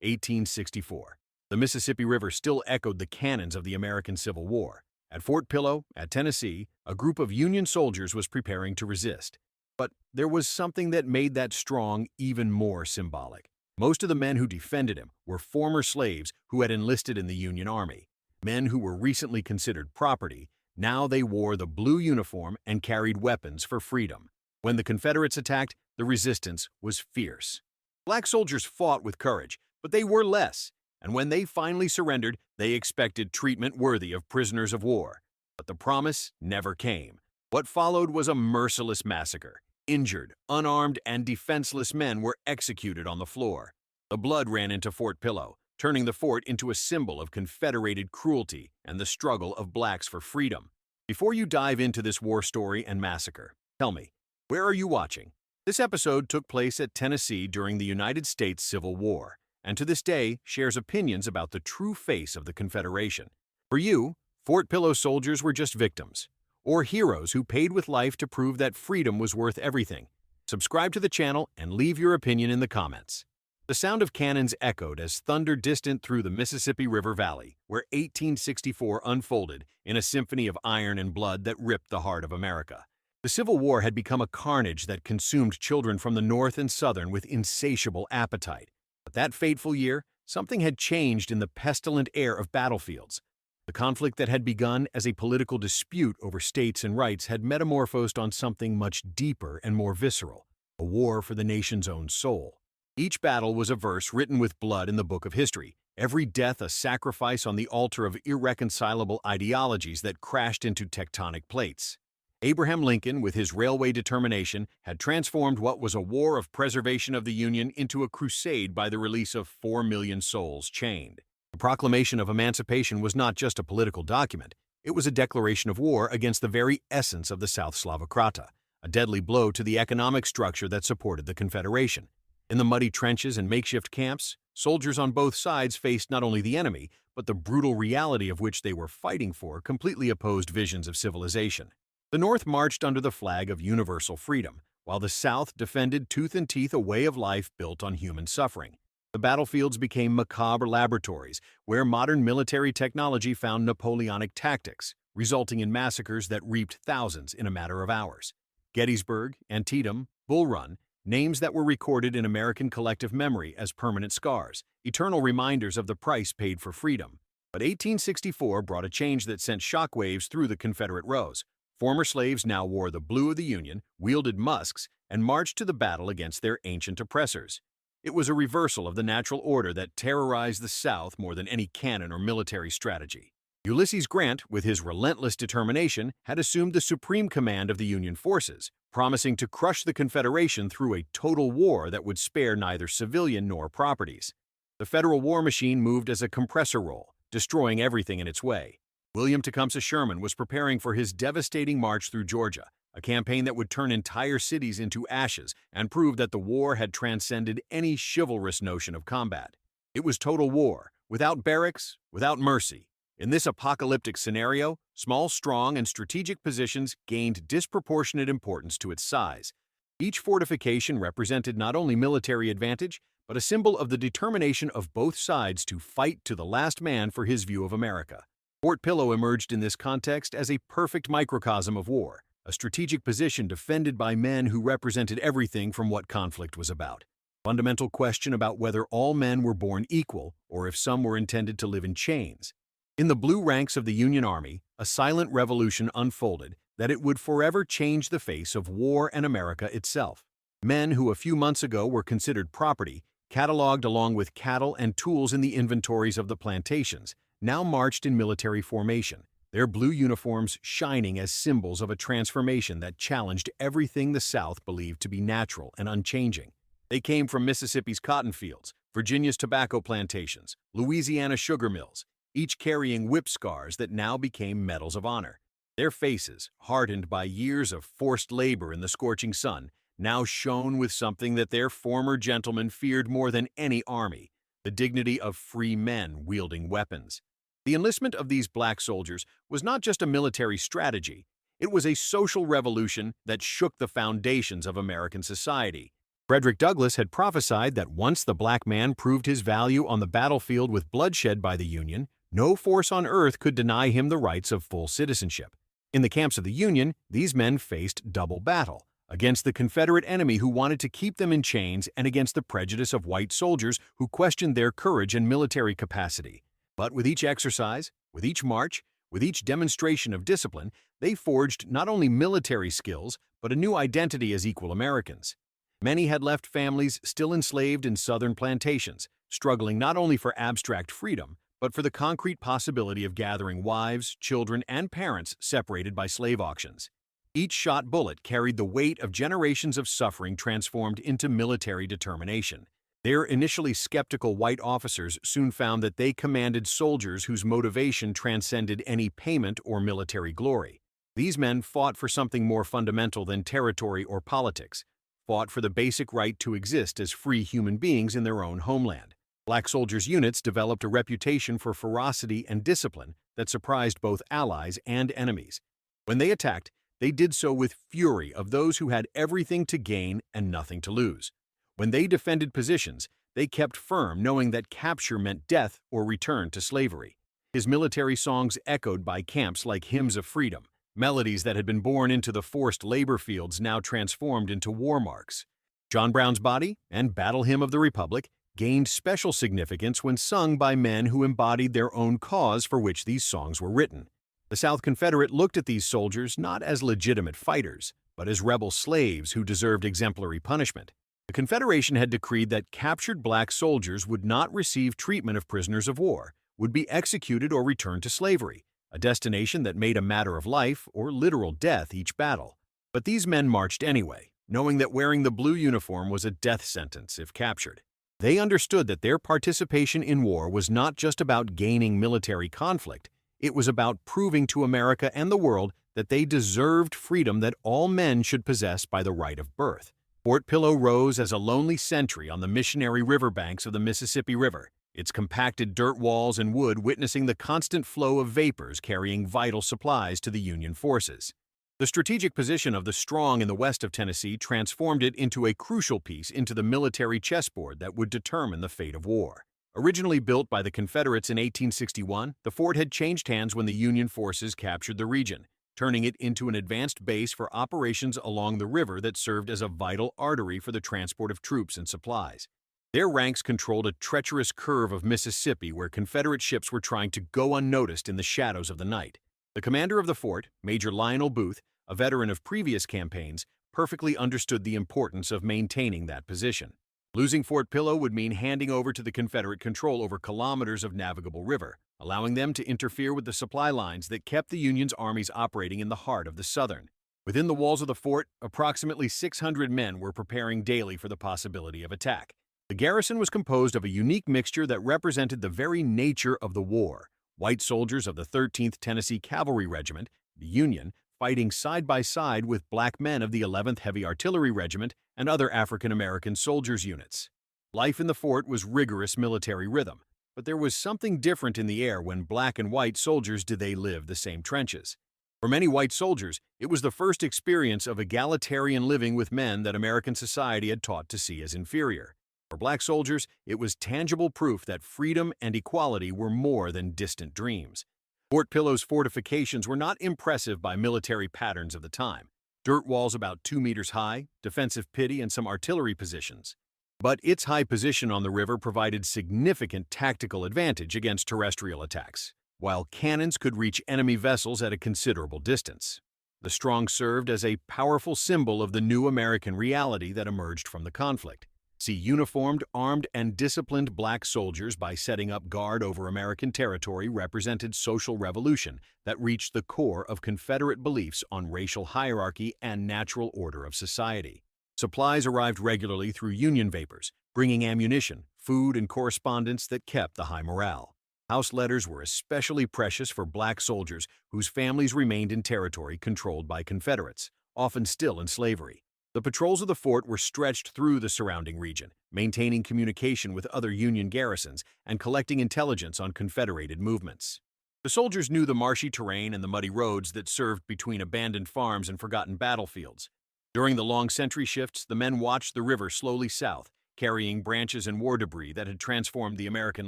1864. The Mississippi River still echoed the cannons of the American Civil War. At Fort Pillow, at Tennessee, a group of Union soldiers was preparing to resist. But there was something that made that strong even more symbolic. Most of the men who defended him were former slaves who had enlisted in the Union Army. Men who were recently considered property, now they wore the blue uniform and carried weapons for freedom. When the Confederates attacked, the resistance was fierce. Black soldiers fought with courage, but they were less, and when they finally surrendered, they expected treatment worthy of prisoners of war. But the promise never came. What followed was a merciless massacre. Injured, unarmed, and defenseless men were executed on the floor. The blood ran into Fort Pillow, turning the fort into a symbol of Confederated cruelty and the struggle of blacks for freedom. Before you dive into this war story and massacre, tell me, where are you watching? This episode took place at Tennessee during the United States Civil War, and to this day shares opinions about the true face of the Confederation. For you, Fort Pillow soldiers were just victims, or heroes who paid with life to prove that freedom was worth everything. Subscribe to the channel and leave your opinion in the comments. The sound of cannons echoed as thunder distant through the Mississippi River Valley, where 1864 unfolded in a symphony of iron and blood that ripped the heart of America. The Civil War had become a carnage that consumed children from the North and Southern with insatiable appetite. But that fateful year, something had changed in the pestilent air of battlefields. The conflict that had begun as a political dispute over states and rights had metamorphosed on something much deeper and more visceral, a war for the nation's own soul. Each battle was a verse written with blood in the book of history, every death a sacrifice on the altar of irreconcilable ideologies that crashed into tectonic plates. Abraham Lincoln, with his railway determination, had transformed what was a war of preservation of the Union into a crusade by the release of 4 million souls chained. The Proclamation of Emancipation was not just a political document, it was a declaration of war against the very essence of the South Slavocrata, a deadly blow to the economic structure that supported the Confederation. In the muddy trenches and makeshift camps, soldiers on both sides faced not only the enemy, but the brutal reality of which they were fighting for completely opposed visions of civilization. The North marched under the flag of universal freedom, while the South defended tooth and teeth a way of life built on human suffering. The battlefields became macabre laboratories where modern military technology found Napoleonic tactics, resulting in massacres that reaped thousands in a matter of hours. Gettysburg, Antietam, Bull Run, names that were recorded in American collective memory as permanent scars, eternal reminders of the price paid for freedom. But 1864 brought a change that sent shockwaves through the Confederate rows. Former slaves now wore the blue of the Union, wielded musks, and marched to the battle against their ancient oppressors. It was a reversal of the natural order that terrorized the South more than any cannon or military strategy. Ulysses Grant, with his relentless determination, had assumed the supreme command of the Union forces, promising to crush the Confederation through a total war that would spare neither civilian nor properties. The federal war machine moved as a compressor roll, destroying everything in its way. William Tecumseh Sherman was preparing for his devastating march through Georgia, a campaign that would turn entire cities into ashes and prove that the war had transcended any chivalrous notion of combat. It was total war, without barracks, without mercy. In this apocalyptic scenario, small, strong, and strategic positions gained disproportionate importance to its size. Each fortification represented not only military advantage, but a symbol of the determination of both sides to fight to the last man for his view of America. Fort Pillow emerged in this context as a perfect microcosm of war, a strategic position defended by men who represented everything from what conflict was about. Fundamental question about whether all men were born equal or if some were intended to live in chains. In the blue ranks of the Union Army, a silent revolution unfolded that it would forever change the face of war and America itself. Men who a few months ago were considered property, cataloged along with cattle and tools in the inventories of the plantations, now marched in military formation, their blue uniforms shining as symbols of a transformation that challenged everything the South believed to be natural and unchanging. They came from Mississippi's cotton fields, Virginia's tobacco plantations, Louisiana's sugar mills, each carrying whip scars that now became medals of honor. Their faces, hardened by years of forced labor in the scorching sun, now shone with something that their former gentlemen feared more than any army, the dignity of free men wielding weapons. The enlistment of these black soldiers was not just a military strategy, it was a social revolution that shook the foundations of American society. Frederick Douglass had prophesied that once the black man proved his value on the battlefield with bloodshed by the Union, no force on earth could deny him the rights of full citizenship. In the camps of the Union, these men faced double battle against the Confederate enemy who wanted to keep them in chains and against the prejudice of white soldiers who questioned their courage and military capacity. But with each exercise, with each march, with each demonstration of discipline, they forged not only military skills, but a new identity as equal Americans. Many had left families still enslaved in southern plantations, struggling not only for abstract freedom, but for the concrete possibility of gathering wives, children, and parents separated by slave auctions. Each shot bullet carried the weight of generations of suffering transformed into military determination. Their initially skeptical white officers soon found that they commanded soldiers whose motivation transcended any payment or military glory. These men fought for something more fundamental than territory or politics, fought for the basic right to exist as free human beings in their own homeland. Black soldiers' units developed a reputation for ferocity and discipline that surprised both allies and enemies. When they attacked, they did so with fury of those who had everything to gain and nothing to lose. When they defended positions, they kept firm, knowing that capture meant death or return to slavery. His military songs echoed by camps like hymns of freedom, melodies that had been born into the forced labor fields now transformed into war marks. John Brown's Body and Battle Hymn of the Republic gained special significance when sung by men who embodied their own cause for which these songs were written. The South Confederate looked at these soldiers not as legitimate fighters, but as rebel slaves who deserved exemplary punishment. The Confederation had decreed that captured black soldiers would not receive treatment of prisoners of war, would be executed or returned to slavery, a destination that made a matter of life or literal death each battle. But these men marched anyway, knowing that wearing the blue uniform was a death sentence if captured. They understood that their participation in war was not just about gaining military conflict, it was about proving to America and the world that they deserved freedom that all men should possess by the right of birth. Fort Pillow rose as a lonely sentry on the missionary riverbanks of the Mississippi River, its compacted dirt walls and wood witnessing the constant flow of vapors carrying vital supplies to the Union forces. The strategic position of the Strong in the west of Tennessee transformed it into a crucial piece into the military chessboard that would determine the fate of war. Originally built by the Confederates in 1861, the fort had changed hands when the Union forces captured the region, turning it into an advanced base for operations along the river that served as a vital artery for the transport of troops and supplies. Their ranks controlled a treacherous curve of Mississippi where Confederate ships were trying to go unnoticed in the shadows of the night. The commander of the fort, Major Lionel Booth, a veteran of previous campaigns, perfectly understood the importance of maintaining that position. Losing Fort Pillow would mean handing over to the Confederate control over kilometers of navigable river, allowing them to interfere with the supply lines that kept the Union's armies operating in the heart of the Southern. Within the walls of the fort, approximately 600 men were preparing daily for the possibility of attack. The garrison was composed of a unique mixture that represented the very nature of the war. White soldiers of the 13th Tennessee Cavalry Regiment, the Union, fighting side by side with black men of the 11th Heavy Artillery Regiment and other African-American soldiers' units. Life in the fort was rigorous military rhythm, but there was something different in the air when black and white soldiers did they live the same trenches. For many white soldiers, it was the first experience of egalitarian living with men that American society had taught to see as inferior. For black soldiers, it was tangible proof that freedom and equality were more than distant dreams. Fort Pillow's fortifications were not impressive by military patterns of the time. Dirt walls about 2 meters high, defensive pity, and some artillery positions. But its high position on the river provided significant tactical advantage against terrestrial attacks, while cannons could reach enemy vessels at a considerable distance. The Strong served as a powerful symbol of the new American reality that emerged from the conflict. See uniformed, armed, and disciplined black soldiers by setting up guard over American territory represented social revolution that reached the core of Confederate beliefs on racial hierarchy and natural order of society. Supplies arrived regularly through Union vapors, bringing ammunition, food, and correspondence that kept the high morale. House letters were especially precious for black soldiers whose families remained in territory controlled by Confederates, often still in slavery. The patrols of the fort were stretched through the surrounding region, maintaining communication with other Union garrisons and collecting intelligence on Confederated movements. The soldiers knew the marshy terrain and the muddy roads that served between abandoned farms and forgotten battlefields. During the long sentry shifts, the men watched the river slowly south, carrying branches and war debris that had transformed the American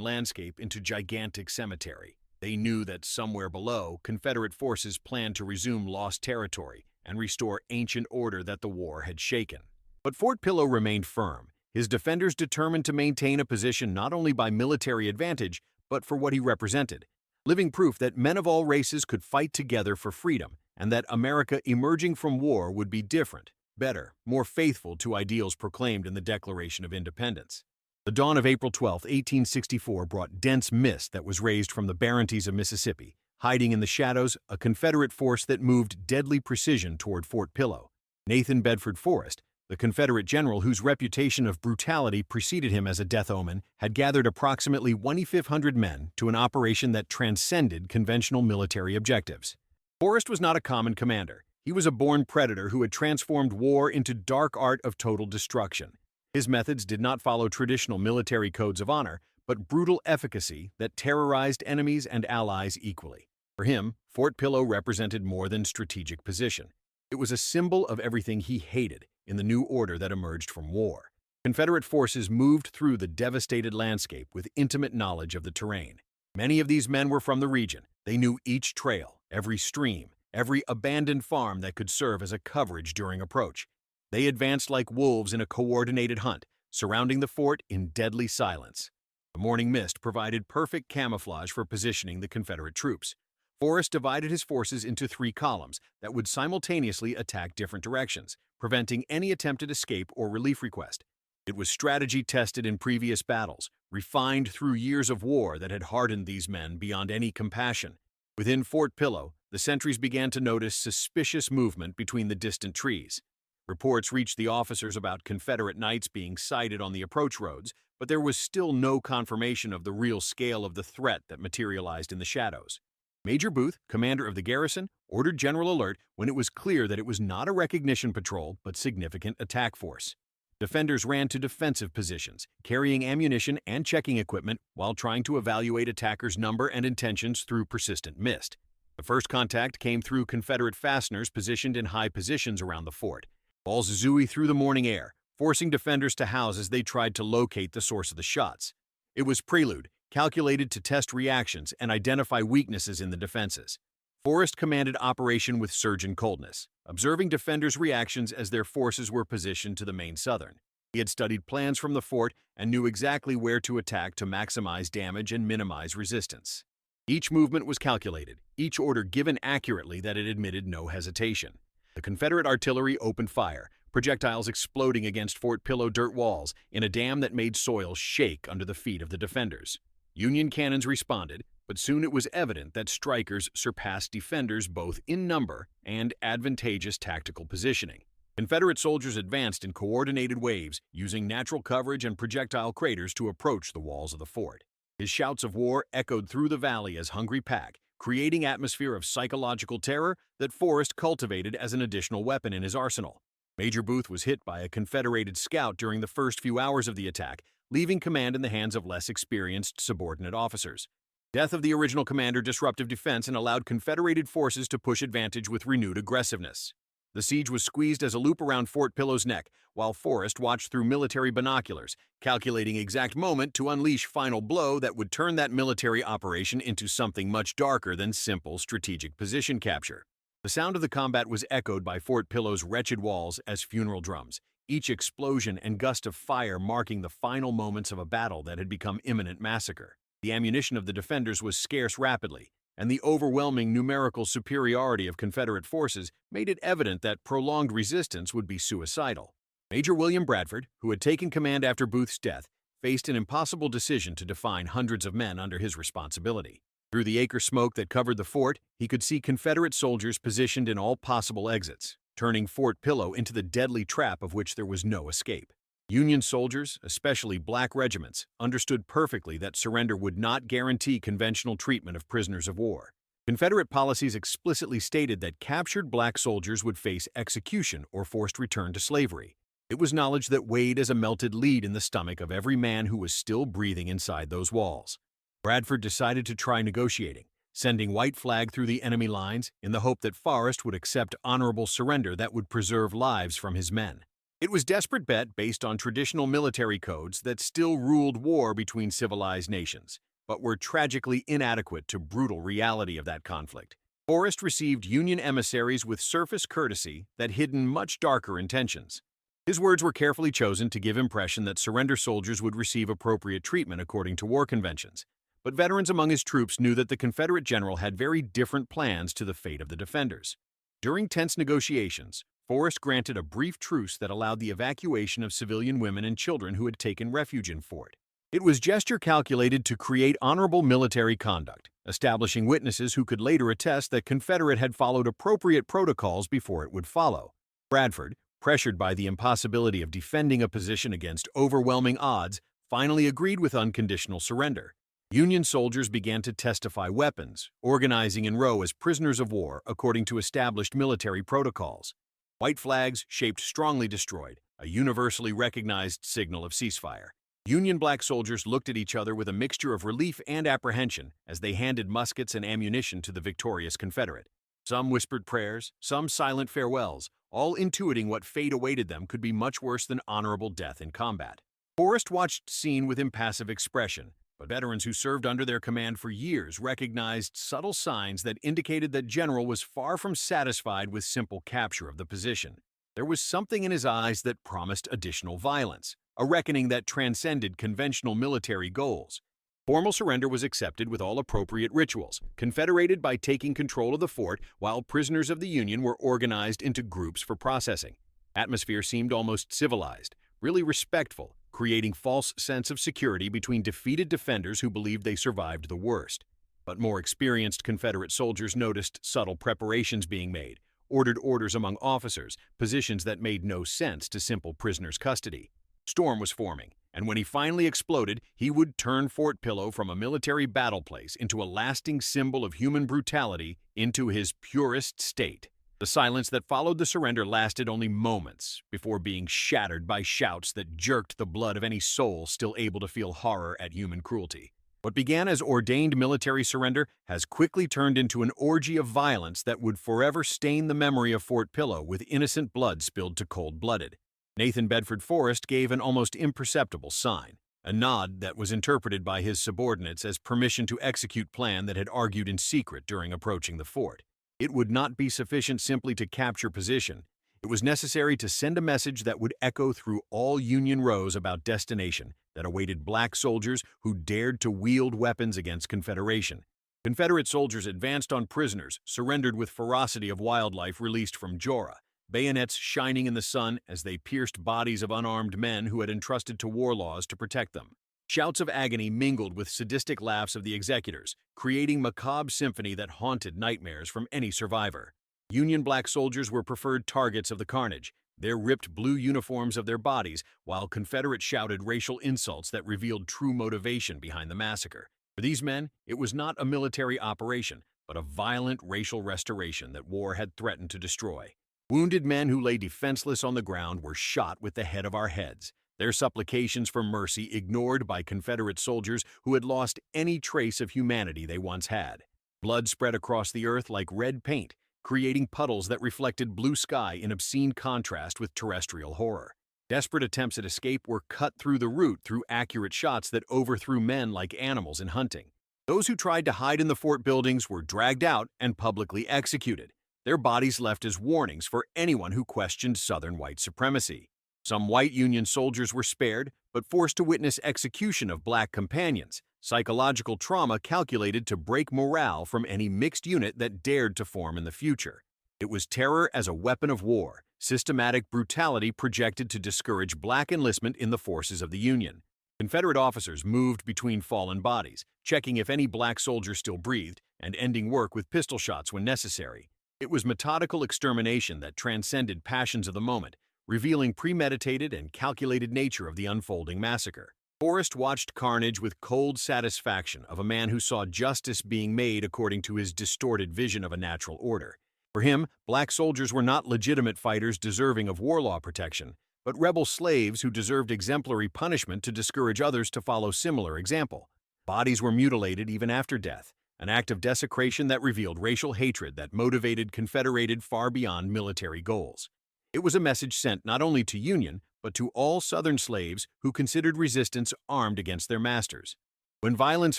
landscape into gigantic cemetery. They knew that somewhere below, Confederate forces planned to resume lost territory and restore ancient order that the war had shaken. But Fort Pillow remained firm, his defenders determined to maintain a position not only by military advantage, but for what he represented, living proof that men of all races could fight together for freedom and that America emerging from war would be different, better, more faithful to ideals proclaimed in the Declaration of Independence. The dawn of April 12, 1864 brought dense mist that was raised from the barrenities of Mississippi, hiding in the shadows a Confederate force that moved deadly precision toward Fort Pillow. Nathan Bedford Forrest, the Confederate general whose reputation of brutality preceded him as a death omen, had gathered approximately 2,500 men to an operation that transcended conventional military objectives. Forrest was not a common commander. He was a born predator who had transformed war into dark art of total destruction. His methods did not follow traditional military codes of honor, but brutal efficacy that terrorized enemies and allies equally. For him, Fort Pillow represented more than strategic position. It was a symbol of everything he hated in the new order that emerged from war. Confederate forces moved through the devastated landscape with intimate knowledge of the terrain. Many of these men were from the region. They knew each trail, every stream, every abandoned farm that could serve as a coverage during approach. They advanced like wolves in a coordinated hunt, surrounding the fort in deadly silence. The morning mist provided perfect camouflage for positioning the Confederate troops. Forrest divided his forces into 3 columns that would simultaneously attack different directions, preventing any attempted escape or relief request. It was strategy tested in previous battles, refined through years of war that had hardened these men beyond any compassion. Within Fort Pillow, the sentries began to notice suspicious movement between the distant trees. Reports reached the officers about Confederate knights being sighted on the approach roads, but there was still no confirmation of the real scale of the threat that materialized in the shadows. Major Booth, commander of the garrison, ordered general alert when it was clear that it was not a recognition patrol but significant attack force. Defenders ran to defensive positions, carrying ammunition and checking equipment while trying to evaluate attackers' number and intentions through persistent mist. The first contact came through Confederate fasteners positioned in high positions around the fort. Balls zooey through the morning air, forcing defenders to house as they tried to locate the source of the shots. It was prelude, calculated to test reactions and identify weaknesses in the defenses. Forrest commanded operation with surgeon coldness, observing defenders' reactions as their forces were positioned to the main southern. He had studied plans from the fort and knew exactly where to attack to maximize damage and minimize resistance. Each movement was calculated, each order given accurately that it admitted no hesitation. The Confederate artillery opened fire, projectiles exploding against Fort Pillow dirt walls in a dam that made soil shake under the feet of the defenders. Union cannons responded, but soon it was evident that strikers surpassed defenders both in number and advantageous tactical positioning. Confederate soldiers advanced in coordinated waves, using natural coverage and projectile craters to approach the walls of the fort. His shouts of war echoed through the valley as hungry pack, creating an atmosphere of psychological terror that Forrest cultivated as an additional weapon in his arsenal. Major Booth was hit by a Confederated scout during the first few hours of the attack, leaving command in the hands of less experienced subordinate officers. Death of the original commander disrupted defense and allowed Confederated forces to push advantage with renewed aggressiveness. The siege was squeezed as a loop around Fort Pillow's neck, while Forrest watched through military binoculars, calculating exact moment to unleash final blow that would turn that military operation into something much darker than simple strategic position capture. The sound of the combat was echoed by Fort Pillow's wretched walls as funeral drums, each explosion and gust of fire marking the final moments of a battle that had become imminent massacre. The ammunition of the defenders was scarce rapidly, and the overwhelming numerical superiority of Confederate forces made it evident that prolonged resistance would be suicidal. Major William Bradford, who had taken command after Booth's death, faced an impossible decision to define hundreds of men under his responsibility. Through the acre smoke that covered the fort, he could see Confederate soldiers positioned in all possible exits, turning Fort Pillow into the deadly trap of which there was no escape. Union soldiers, especially black regiments, understood perfectly that surrender would not guarantee conventional treatment of prisoners of war. Confederate policies explicitly stated that captured black soldiers would face execution or forced return to slavery. It was knowledge that weighed as a melted lead in the stomach of every man who was still breathing inside those walls. Bradford decided to try negotiating, sending white flag through the enemy lines in the hope that Forrest would accept honorable surrender that would preserve lives from his men. It was a desperate bet based on traditional military codes that still ruled war between civilized nations, but were tragically inadequate to brutal reality of that conflict. Forrest received Union emissaries with surface courtesy that hid much darker intentions. His words were carefully chosen to give impression that surrender soldiers would receive appropriate treatment according to war conventions. But veterans among his troops knew that the Confederate general had very different plans to the fate of the defenders. During tense negotiations, Forrest granted a brief truce that allowed the evacuation of civilian women and children who had taken refuge in Fort. It was a gesture calculated to create honorable military conduct, establishing witnesses who could later attest that Confederate had followed appropriate protocols before it would follow. Bradford, pressured by the impossibility of defending a position against overwhelming odds, finally agreed with unconditional surrender. Union soldiers began to testify weapons, organizing in row as prisoners of war according to established military protocols. White flags, shaped strongly destroyed, a universally recognized signal of ceasefire. Union black soldiers looked at each other with a mixture of relief and apprehension as they handed muskets and ammunition to the victorious Confederate. Some whispered prayers, some silent farewells, all intuiting what fate awaited them could be much worse than honorable death in combat. Forrest watched the scene with impassive expression, but veterans who served under their command for years recognized subtle signs that indicated that General was far from satisfied with simple capture of the position. There was something in his eyes that promised additional violence, a reckoning that transcended conventional military goals. Formal surrender was accepted with all appropriate rituals, confederated by taking control of the fort while prisoners of the Union were organized into groups for processing. Atmosphere seemed almost civilized, really respectful, creating false sense of security between defeated defenders who believed they survived the worst. But more experienced Confederate soldiers noticed subtle preparations being made, ordered orders among officers, positions that made no sense to simple prisoners' custody. Storm was forming, and when he finally exploded, he would turn Fort Pillow from a military battle place into a lasting symbol of human brutality into his purest state. The silence that followed the surrender lasted only moments before being shattered by shouts that jerked the blood of any soul still able to feel horror at human cruelty. What began as ordained military surrender has quickly turned into an orgy of violence that would forever stain the memory of Fort Pillow with innocent blood spilled to cold-blooded. Nathan Bedford Forrest gave an almost imperceptible sign, a nod that was interpreted by his subordinates as permission to execute plan that had argued in secret during approaching the fort. It would not be sufficient simply to capture position. It was necessary to send a message that would echo through all Union rows about destination that awaited black soldiers who dared to wield weapons against Confederation. Confederate soldiers advanced on prisoners, surrendered with ferocity of wildlife released from Jorah, bayonets shining in the sun as they pierced bodies of unarmed men who had entrusted to war laws to protect them. Shouts of agony mingled with sadistic laughs of the executors, creating macabre symphony that haunted nightmares from any survivor. Union black soldiers were preferred targets of the carnage, their ripped blue uniforms of their bodies, while Confederate shouted racial insults that revealed true motivation behind the massacre. For these men, it was not a military operation, but a violent racial restoration that war had threatened to destroy. Wounded men who lay defenseless on the ground were shot with the head of our heads, their supplications for mercy ignored by Confederate soldiers who had lost any trace of humanity they once had. Blood spread across the earth like red paint, creating puddles that reflected blue sky in obscene contrast with terrestrial horror. Desperate attempts at escape were cut through the root through accurate shots that overthrew men like animals in hunting. Those who tried to hide in the fort buildings were dragged out and publicly executed, their bodies left as warnings for anyone who questioned Southern white supremacy. Some white Union soldiers were spared, but forced to witness execution of black companions, psychological trauma calculated to break morale from any mixed unit that dared to form in the future. It was terror as a weapon of war, systematic brutality projected to discourage black enlistment in the forces of the Union. Confederate officers moved between fallen bodies, checking if any black soldier still breathed, and ending work with pistol shots when necessary. It was methodical extermination that transcended passions of the moment, revealing premeditated and calculated nature of the unfolding massacre. Forrest watched carnage with cold satisfaction of a man who saw justice being made according to his distorted vision of a natural order. For him, black soldiers were not legitimate fighters deserving of war law protection, but rebel slaves who deserved exemplary punishment to discourage others to follow similar example. Bodies were mutilated even after death, an act of desecration that revealed racial hatred that motivated Confederated far beyond military goals. It was a message sent not only to Union, but to all Southern slaves who considered resistance armed against their masters. When violence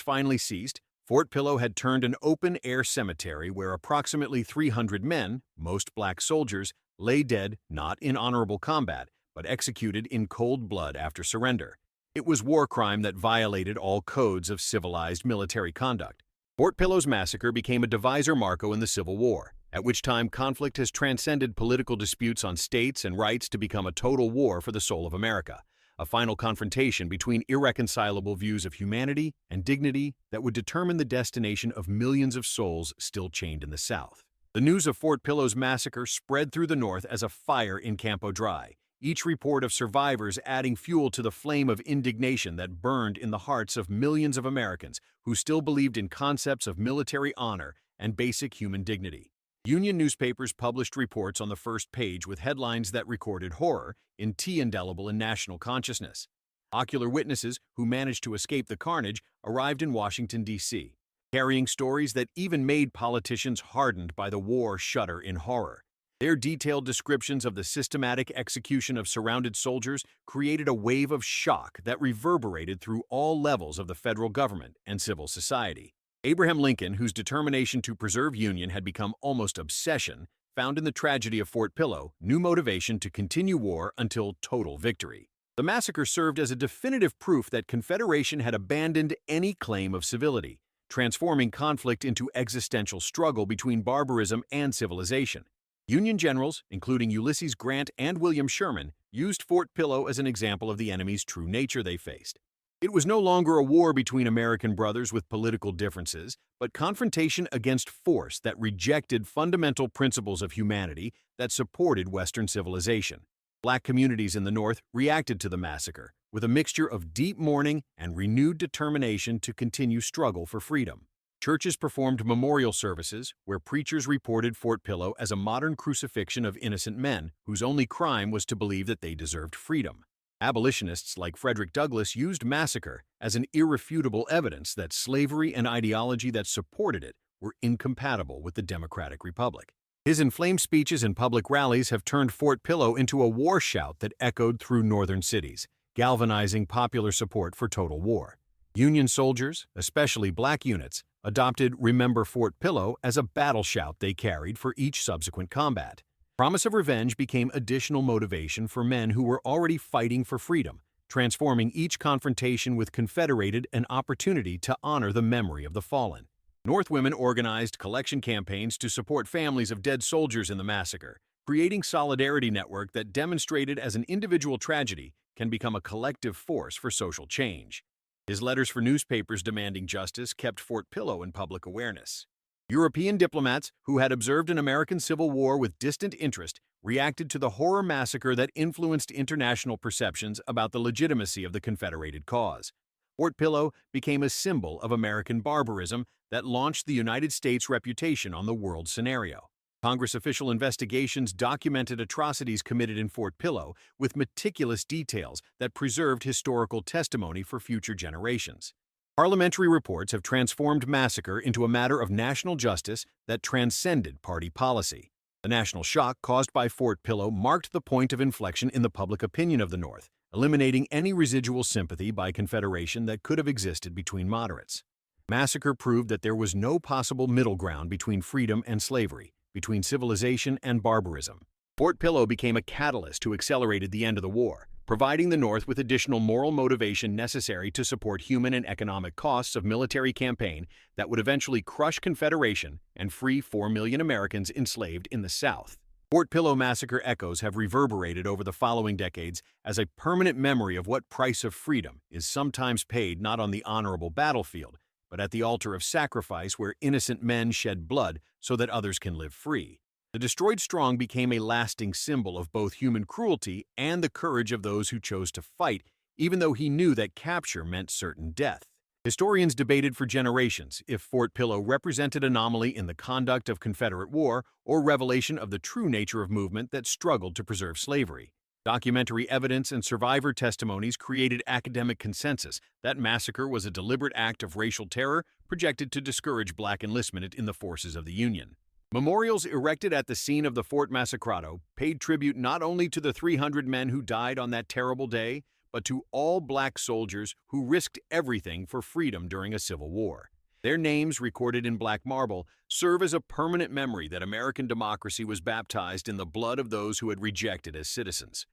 finally ceased, Fort Pillow had turned an open-air cemetery where approximately 300 men, most black soldiers, lay dead not in honorable combat, but executed in cold blood after surrender. It was war crime that violated all codes of civilized military conduct. Fort Pillow's massacre became a divisor marco in the Civil War, at which time conflict has transcended political disputes on states and rights to become a total war for the soul of America, a final confrontation between irreconcilable views of humanity and dignity that would determine the destination of millions of souls still chained in the South. The news of Fort Pillow's massacre spread through the North as a fire in Campo Dry, each report of survivors adding fuel to the flame of indignation that burned in the hearts of millions of Americans who still believed in concepts of military honor and basic human dignity. Union newspapers published reports on the first page with headlines that recorded horror, indelible in national consciousness. Ocular witnesses who managed to escape the carnage arrived in Washington, D.C., carrying stories that even made politicians hardened by the war shudder in horror. Their detailed descriptions of the systematic execution of surrounded soldiers created a wave of shock that reverberated through all levels of the federal government and civil society. Abraham Lincoln, whose determination to preserve Union had become almost obsession, found in the tragedy of Fort Pillow new motivation to continue war until total victory. The massacre served as a definitive proof that Confederation had abandoned any claim of civility, transforming conflict into existential struggle between barbarism and civilization. Union generals, including Ulysses Grant and William Sherman, used Fort Pillow as an example of the enemy's true nature they faced. It was no longer a war between American brothers with political differences, but confrontation against force that rejected fundamental principles of humanity that supported Western civilization. Black communities in the North reacted to the massacre with a mixture of deep mourning and renewed determination to continue struggle for freedom. Churches performed memorial services where preachers reported Fort Pillow as a modern crucifixion of innocent men whose only crime was to believe that they deserved freedom. Abolitionists like Frederick Douglass used massacre as an irrefutable evidence that slavery and ideology that supported it were incompatible with the Democratic Republic. His inflamed speeches and public rallies have turned Fort Pillow into a war shout that echoed through northern cities, galvanizing popular support for total war. Union soldiers, especially black units, adopted "Remember Fort Pillow" as a battle shout they carried for each subsequent combat. Promise of revenge became additional motivation for men who were already fighting for freedom, transforming each confrontation with Confederated an opportunity to honor the memory of the fallen. North women organized collection campaigns to support families of dead soldiers in the massacre, creating solidarity network that demonstrated as an individual tragedy can become a collective force for social change. His letters for newspapers demanding justice kept Fort Pillow in public awareness. European diplomats who had observed an American Civil War with distant interest reacted to the horror massacre that influenced international perceptions about the legitimacy of the Confederated cause. Fort Pillow became a symbol of American barbarism that launched the United States' reputation on the world scenario. Congress official investigations documented atrocities committed in Fort Pillow with meticulous details that preserved historical testimony for future generations. Parliamentary reports have transformed massacre into a matter of national justice that transcended party policy. The national shock caused by Fort Pillow marked the point of inflection in the public opinion of the North, eliminating any residual sympathy by Confederation that could have existed between moderates. Massacre proved that there was no possible middle ground between freedom and slavery, between civilization and barbarism. Fort Pillow became a catalyst who accelerated the end of the war, providing the North with additional moral motivation necessary to support human and economic costs of military campaign that would eventually crush Confederation and free 4 million Americans enslaved in the South. Fort Pillow massacre echoes have reverberated over the following decades as a permanent memory of what price of freedom is sometimes paid not on the honorable battlefield, but at the altar of sacrifice where innocent men shed blood so that others can live free. The destroyed strong became a lasting symbol of both human cruelty and the courage of those who chose to fight, even though he knew that capture meant certain death. Historians debated for generations if Fort Pillow represented anomaly in the conduct of Confederate war or revelation of the true nature of movement that struggled to preserve slavery. Documentary evidence and survivor testimonies created academic consensus that massacre was a deliberate act of racial terror projected to discourage black enlistment in the forces of the Union. Memorials erected at the scene of the Fort Massacrado paid tribute not only to the 300 men who died on that terrible day, but to all black soldiers who risked everything for freedom during a civil war. Their names, recorded in black marble, serve as a permanent memory that American democracy was baptized in the blood of those who had rejected as citizens.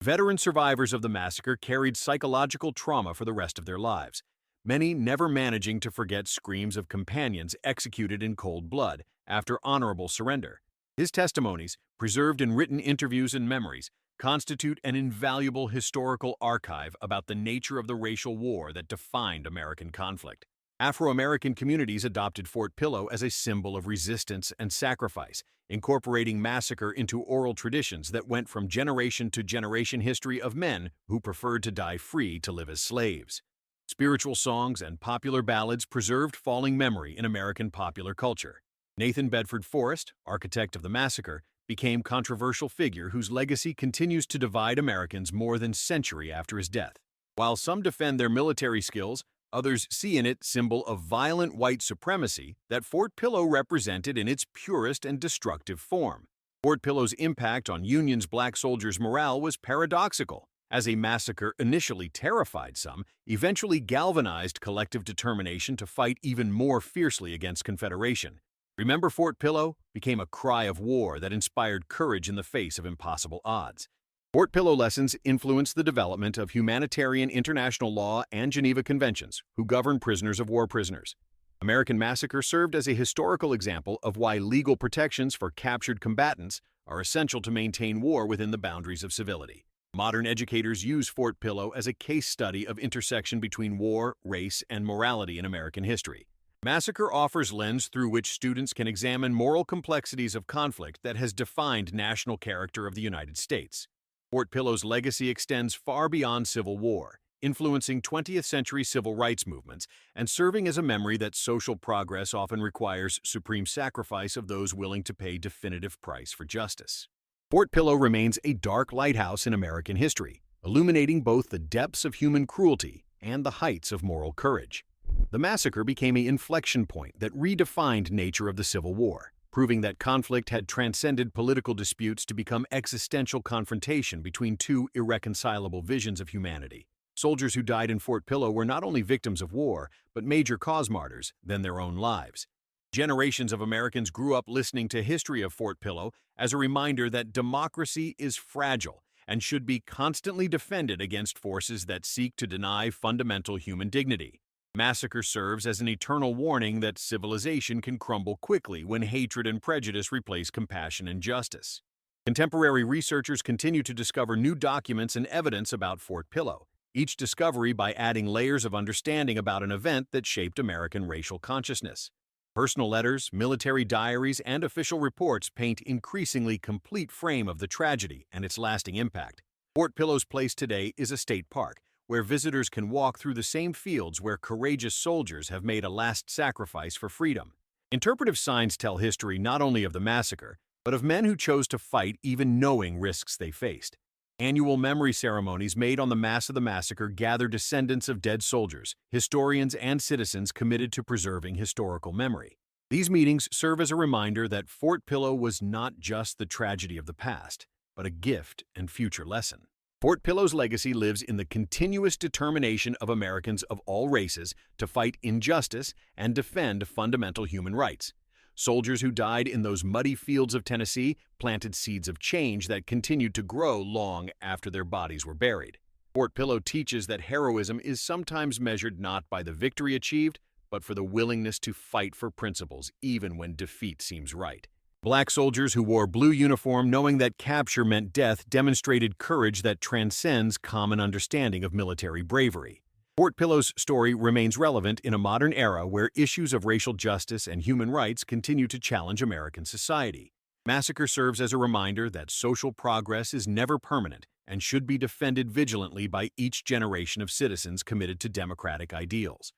Veteran survivors of the massacre carried psychological trauma for the rest of their lives, many never managing to forget screams of companions executed in cold blood after honorable surrender. His testimonies, preserved in written interviews and memories, constitute an invaluable historical archive about the nature of the racial war that defined American conflict. Afro-American communities adopted Fort Pillow as a symbol of resistance and sacrifice, incorporating massacre into oral traditions that went from generation to generation history of men who preferred to die free to live as slaves. Spiritual songs and popular ballads preserved falling memory in American popular culture. Nathan Bedford Forrest, architect of the massacre, became a controversial figure whose legacy continues to divide Americans more than a century after his death. While some defend their military skills, others see in it symbol of violent white supremacy that Fort Pillow represented in its purest and destructive form. Fort Pillow's impact on Union's black soldiers' morale was paradoxical. As a massacre initially terrified some, eventually galvanized collective determination to fight even more fiercely against Confederation. "Remember Fort Pillow" became a cry of war that inspired courage in the face of impossible odds. Fort Pillow lessons influenced the development of humanitarian international law and Geneva Conventions, who govern prisoners of war prisoners. American Massacre served as a historical example of why legal protections for captured combatants are essential to maintain war within the boundaries of civility. Modern educators use Fort Pillow as a case study of intersection between war, race, and morality in American history. Massacre offers lens through which students can examine moral complexities of conflict that has defined national character of the United States. Fort Pillow's legacy extends far beyond Civil War, influencing 20th century civil rights movements and serving as a memory that social progress often requires supreme sacrifice of those willing to pay definitive price for justice. Fort Pillow remains a dark lighthouse in American history, illuminating both the depths of human cruelty and the heights of moral courage. The massacre became an inflection point that redefined nature of the Civil War, proving that conflict had transcended political disputes to become existential confrontation between two irreconcilable visions of humanity. Soldiers who died in Fort Pillow were not only victims of war, but major cause martyrs than their own lives. Generations of Americans grew up listening to history of Fort Pillow as a reminder that democracy is fragile and should be constantly defended against forces that seek to deny fundamental human dignity. Massacre serves as an eternal warning that civilization can crumble quickly when hatred and prejudice replace compassion and justice. Contemporary researchers continue to discover new documents and evidence about Fort Pillow, each discovery by adding layers of understanding about an event that shaped American racial consciousness. Personal letters, military diaries, and official reports paint an increasingly complete frame of the tragedy and its lasting impact. Fort Pillow's place today is a state park, where visitors can walk through the same fields where courageous soldiers have made a last sacrifice for freedom. Interpretive signs tell history not only of the massacre, but of men who chose to fight even knowing risks they faced. Annual memory ceremonies made on the mass of the massacre gather descendants of dead soldiers, historians, and citizens committed to preserving historical memory. These meetings serve as a reminder that Fort Pillow was not just the tragedy of the past, but a gift and future lesson. Fort Pillow's legacy lives in the continuous determination of Americans of all races to fight injustice and defend fundamental human rights. Soldiers who died in those muddy fields of Tennessee planted seeds of change that continued to grow long after their bodies were buried. Fort Pillow teaches that heroism is sometimes measured not by the victory achieved, but for the willingness to fight for principles even when defeat seems right. Black soldiers who wore blue uniform knowing that capture meant death demonstrated courage that transcends common understanding of military bravery. Fort Pillow's story remains relevant in a modern era where issues of racial justice and human rights continue to challenge American society. Massacre serves as a reminder that social progress is never permanent and should be defended vigilantly by each generation of citizens committed to democratic ideals.